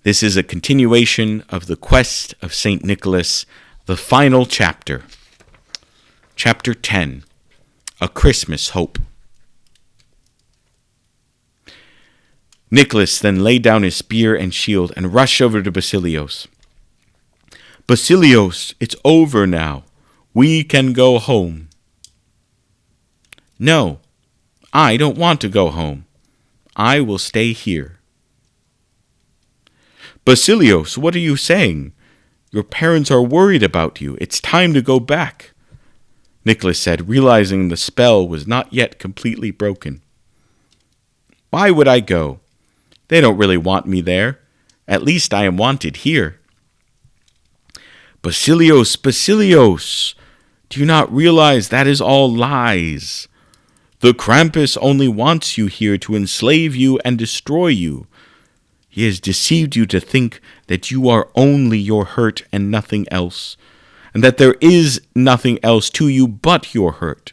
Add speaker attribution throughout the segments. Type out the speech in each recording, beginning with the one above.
Speaker 1: This is a continuation of the quest of St. Nicholas, the final chapter. Chapter 10, A Christmas Hope. Nicholas then laid down his spear and shield and rushed over to Basilios. "Basilios, it's over now. We can go home." "No, I don't want to go home. I will stay here." "Basilios, what are you saying? Your parents are worried about you. It's time to go back," Nicholas said, realizing the spell was not yet completely broken. "Why would I go? They don't really want me there. At least I am wanted here." "Basilios, Basilios, do you not realize that is all lies? The Krampus only wants you here to enslave you and destroy you. He has deceived you to think that you are only your hurt and nothing else, and that there is nothing else to you but your hurt.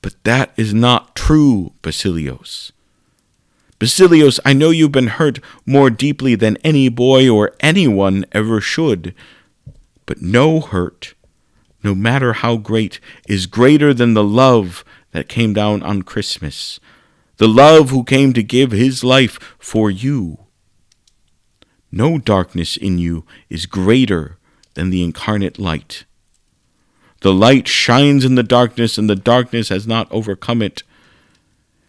Speaker 1: But that is not true, Basilios. Basilios, I know you've been hurt more deeply than any boy or anyone ever should, but no hurt, no matter how great, is greater than the love that came down on Christmas, the love who came to give his life for you. No darkness in you is greater than the incarnate light. The light shines in the darkness, and the darkness has not overcome it.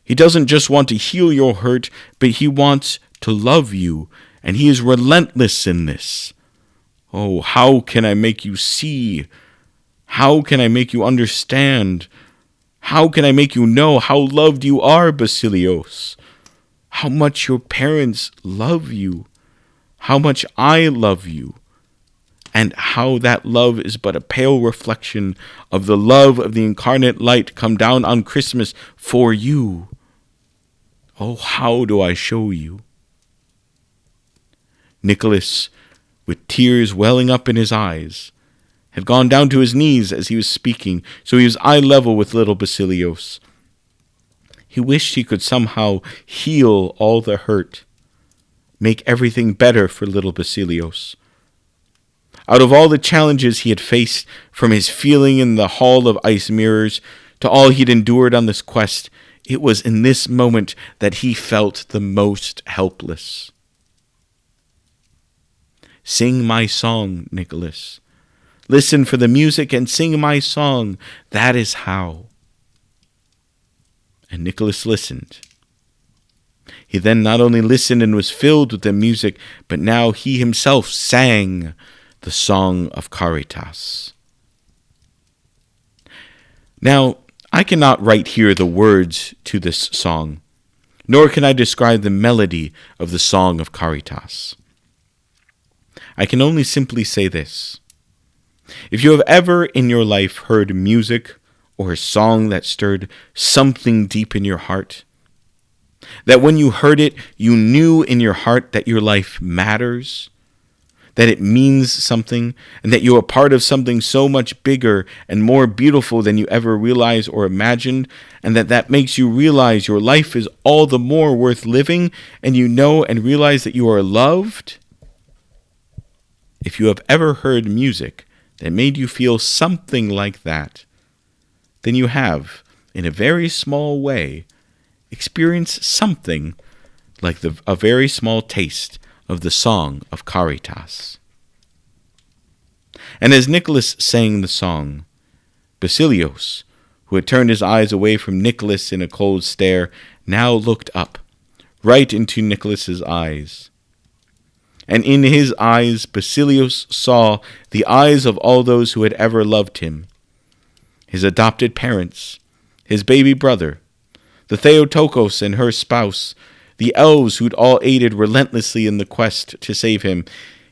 Speaker 1: He doesn't just want to heal your hurt, but he wants to love you, and he is relentless in this. Oh, how can I make you see? How can I make you understand? How can I make you know how loved you are, Basilios? How much your parents love you? How much I love you? And how that love is but a pale reflection of the love of the incarnate light come down on Christmas for you. Oh, how do I show you?" Nicholas, with tears welling up in his eyes, had gone down to his knees as he was speaking, so he was eye level with little Basilios. He wished he could somehow heal all the hurt, make everything better for little Basilios. Out of all the challenges he had faced, from his feeling in the Hall of Ice Mirrors to all he'd endured on this quest, it was in this moment that he felt the most helpless. "Sing my song, Nicholas. Listen for the music and sing my song. That is how." And Nicholas listened. He then not only listened and was filled with the music, but now he himself sang the song of Caritas. Now, I cannot write here the words to this song, nor can I describe the melody of the song of Caritas. I can only simply say this. If you have ever in your life heard music or a song that stirred something deep in your heart, that when you heard it, you knew in your heart that your life matters, that it means something, and that you are part of something so much bigger and more beautiful than you ever realized or imagined, and that makes you realize your life is all the more worth living, and you know and realize that you are loved. If you have ever heard music that made you feel something like that, then you have, in a very small way, experienced something like a very small taste of the song of Caritas. And as Nicholas sang the song, Basilios, who had turned his eyes away from Nicholas in a cold stare, now looked up, right into Nicholas's eyes. And in his eyes, Basilios saw the eyes of all those who had ever loved him. His adopted parents, his baby brother, the Theotokos and her spouse, the elves who'd all aided relentlessly in the quest to save him,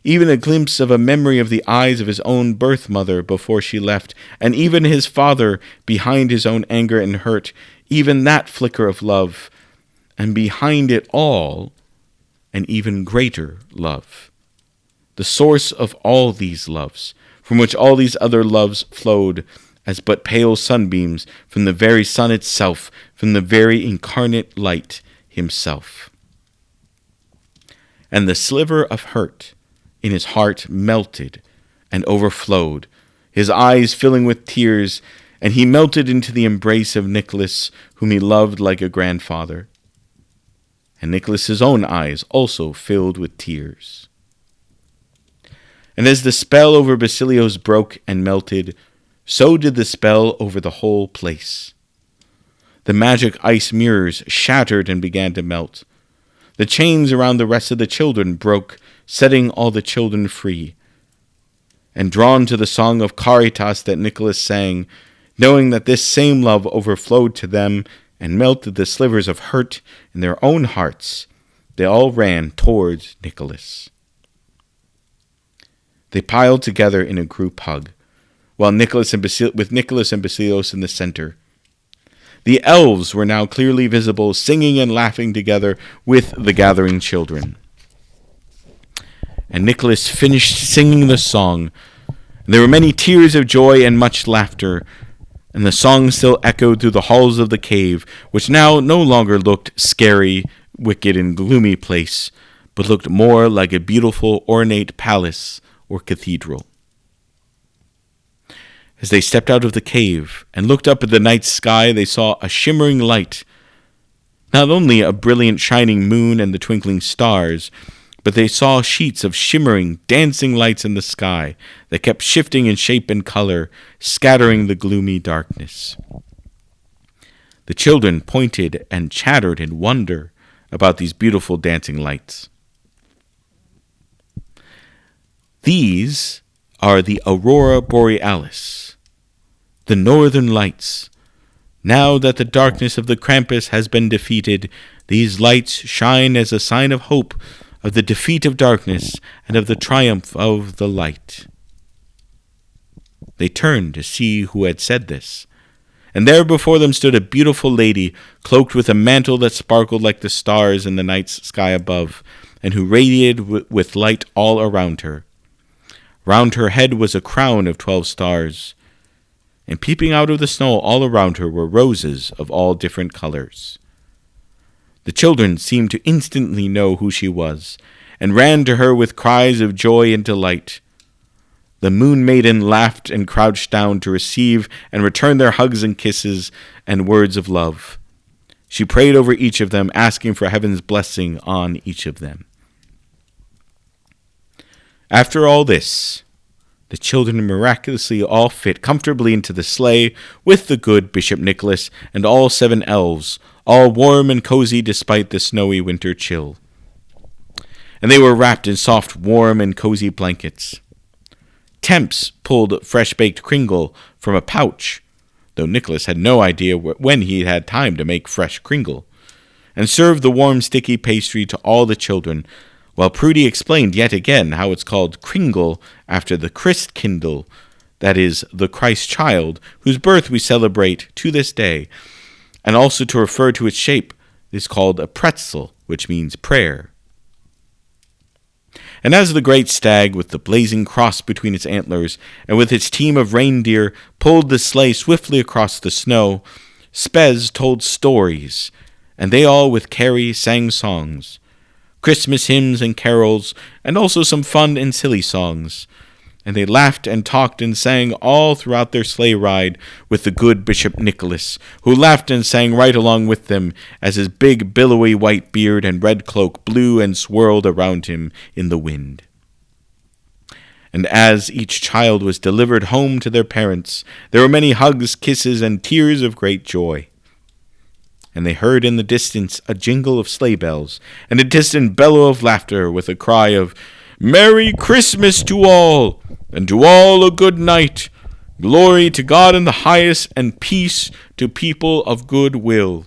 Speaker 1: even a glimpse of a memory of the eyes of his own birth mother before she left, and even his father behind his own anger and hurt, even that flicker of love, and behind it all, an even greater love. The source of all these loves, from which all these other loves flowed, as but pale sunbeams from the very sun itself, from the very incarnate light himself. and the sliver of hurt in his heart melted and overflowed, his eyes filling with tears, and he melted into the embrace of Nicholas, whom he loved like a grandfather. And Nicholas's own eyes also filled with tears. And as the spell over Basilios broke and melted, so did the spell over the whole place. The magic ice mirrors shattered and began to melt. The chains around the rest of the children broke, setting all the children free. And drawn to the song of Caritas that Nicholas sang, knowing that this same love overflowed to them and melted the slivers of hurt in their own hearts, they all ran towards Nicholas. They piled together in a group hug, while Nicholas and Basilios in the center. The elves were now clearly visible, singing and laughing together with the gathering children. And Nicholas finished singing the song, and there were many tears of joy and much laughter, and the song still echoed through the halls of the cave, which now no longer looked scary, wicked, and gloomy place, but looked more like a beautiful, ornate palace or cathedral. As they stepped out of the cave and looked up at the night sky, they saw a shimmering light, not only a brilliant shining moon and the twinkling stars, but they saw sheets of shimmering, dancing lights in the sky that kept shifting in shape and color, scattering the gloomy darkness. The children pointed and chattered in wonder about these beautiful dancing lights. These are the Aurora Borealis, the northern lights. Now that the darkness of the Krampus has been defeated, these lights shine as a sign of hope, of the defeat of darkness, and of the triumph of the light. They turned to see who had said this, and there before them stood a beautiful lady, cloaked with a mantle that sparkled like the stars in the night sky above, and who radiated with light all around her. Round her head was a crown of 12 stars, and peeping out of the snow all around her were roses of all different colors. The children seemed to instantly know who she was, and ran to her with cries of joy and delight. The Moon Maiden laughed and crouched down to receive and return their hugs and kisses and words of love. She prayed over each of them, asking for heaven's blessing on each of them. After all this, the children miraculously all fit comfortably into the sleigh with the good Bishop Nicholas and all 7 elves, all warm and cozy despite the snowy winter chill. And they were wrapped in soft, warm, and cozy blankets. Temps pulled fresh-baked kringle from a pouch, though Nicholas had no idea when he had time to make fresh kringle, and served the warm, sticky pastry to all the children, while Prudy explained yet again how it's called kringle after the Christkindl, that is, the Christ child, whose birth we celebrate to this day, and also to refer to its shape is called a pretzel, which means prayer. And as the great stag, with the blazing cross between its antlers, and with its team of reindeer, pulled the sleigh swiftly across the snow, Spez told stories, and they all with Carrie sang songs, Christmas hymns and carols, and also some fun and silly songs. And they laughed and talked and sang all throughout their sleigh ride with the good Bishop Nicholas, who laughed and sang right along with them as his big billowy white beard and red cloak blew and swirled around him in the wind. And as each child was delivered home to their parents, there were many hugs, kisses, and tears of great joy. And they heard in the distance a jingle of sleigh bells, and a distant bellow of laughter with a cry of, "Merry Christmas to all, and to all a good night. Glory to God in the highest, and peace to people of good will."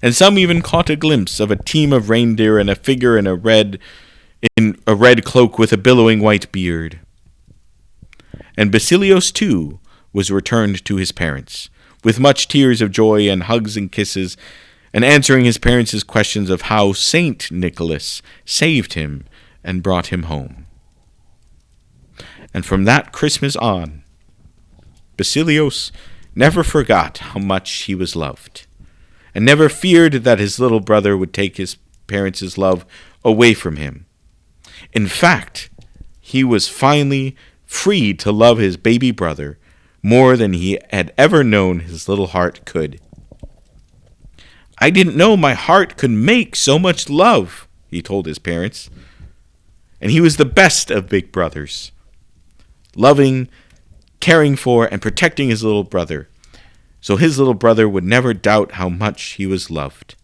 Speaker 1: And some even caught a glimpse of a team of reindeer and a figure in a red cloak with a billowing white beard. And Basilios, too, was returned to his parents, with much tears of joy and hugs and kisses, and answering his parents' questions of how Saint Nicholas saved him and brought him home. And from that Christmas on, Basilios never forgot how much he was loved, and never feared that his little brother would take his parents' love away from him. In fact, he was finally free to love his baby brother more than he had ever known his little heart could. "I didn't know my heart could make so much love," he told his parents. And he was the best of big brothers, loving, caring for, and protecting his little brother, so his little brother would never doubt how much he was loved.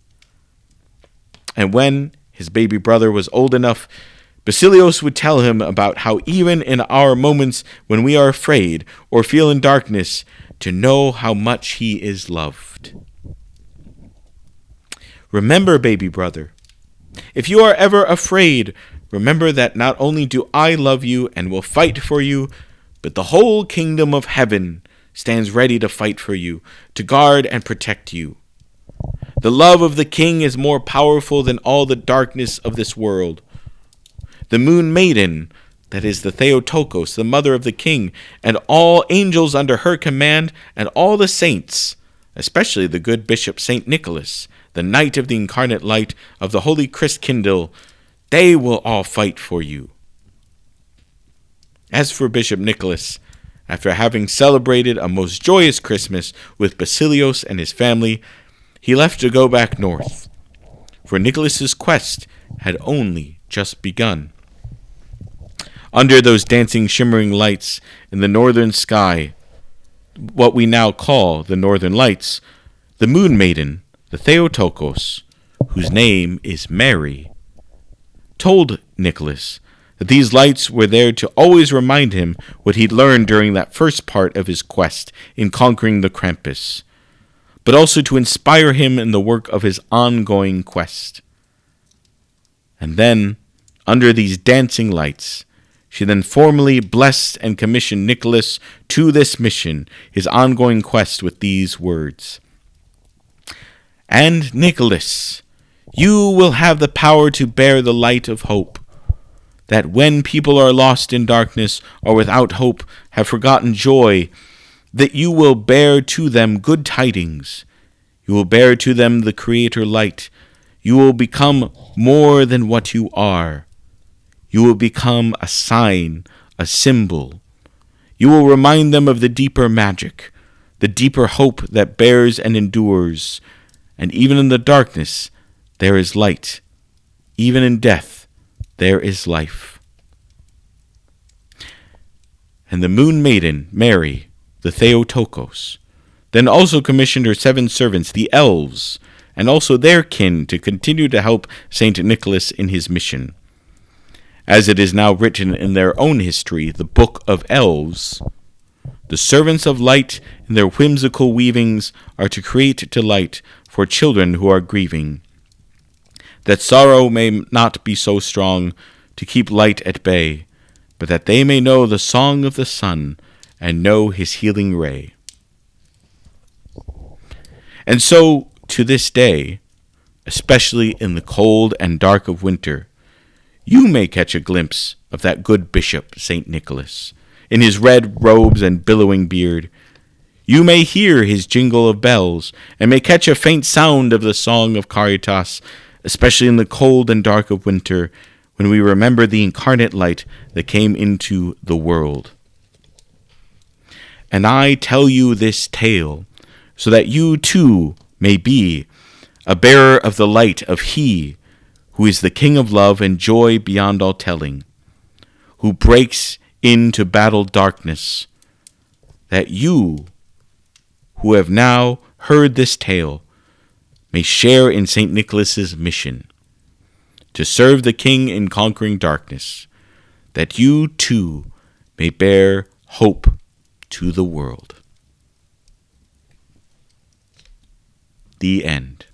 Speaker 1: And when his baby brother was old enough, Basilios would tell him about how even in our moments when we are afraid or feel in darkness, to know how much he is loved. Remember, baby brother, if you are ever afraid, remember that not only do I love you and will fight for you, but the whole kingdom of heaven stands ready to fight for you, to guard and protect you. The love of the king is more powerful than all the darkness of this world. The moon maiden, that is the Theotokos, the mother of the king, and all angels under her command, and all the saints, especially the good Bishop St. Nicholas, the knight of the incarnate light of the holy Christkindl, they will all fight for you. As for Bishop Nicholas, after having celebrated a most joyous Christmas with Basilios and his family, he left to go back north, for Nicholas's quest had only just begun. Under those dancing, shimmering lights in the northern sky, what we now call the Northern Lights, the moon maiden, the Theotokos, whose name is Mary, told Nicholas that these lights were there to always remind him what he'd learned during that first part of his quest in conquering the Krampus, but also to inspire him in the work of his ongoing quest. And then, under these dancing lights, she then formally blessed and commissioned Nicholas to this mission, his ongoing quest, with these words: "And Nicholas, you will have the power to bear the light of hope, that when people are lost in darkness or without hope, have forgotten joy, that you will bear to them good tidings. You will bear to them the Creator light. You will become more than what you are. You will become a sign, a symbol. You will remind them of the deeper magic, the deeper hope that bears and endures. And even in the darkness, there is light. Even in death, there is life." And the moon maiden, Mary, the Theotokos, then also commissioned her 7 servants, the elves, and also their kin, to continue to help Saint Nicholas in his mission. As it is now written in their own history, the Book of Elves, the servants of light in their whimsical weavings are to create delight for children who are grieving, that sorrow may not be so strong to keep light at bay, but that they may know the song of the sun and know his healing ray. And so, to this day, especially in the cold and dark of winter, you may catch a glimpse of that good bishop, St. Nicholas, in his red robes and billowing beard. You may hear his jingle of bells, and may catch a faint sound of the song of Caritas, especially in the cold and dark of winter, when we remember the incarnate light that came into the world. And I tell you this tale, so that you too may be a bearer of the light of He who is the King of love and joy beyond all telling, who breaks into battle darkness, that you, who have now heard this tale, may share in St. Nicholas's mission, to serve the King in conquering darkness, that you too may bear hope to the world. The end.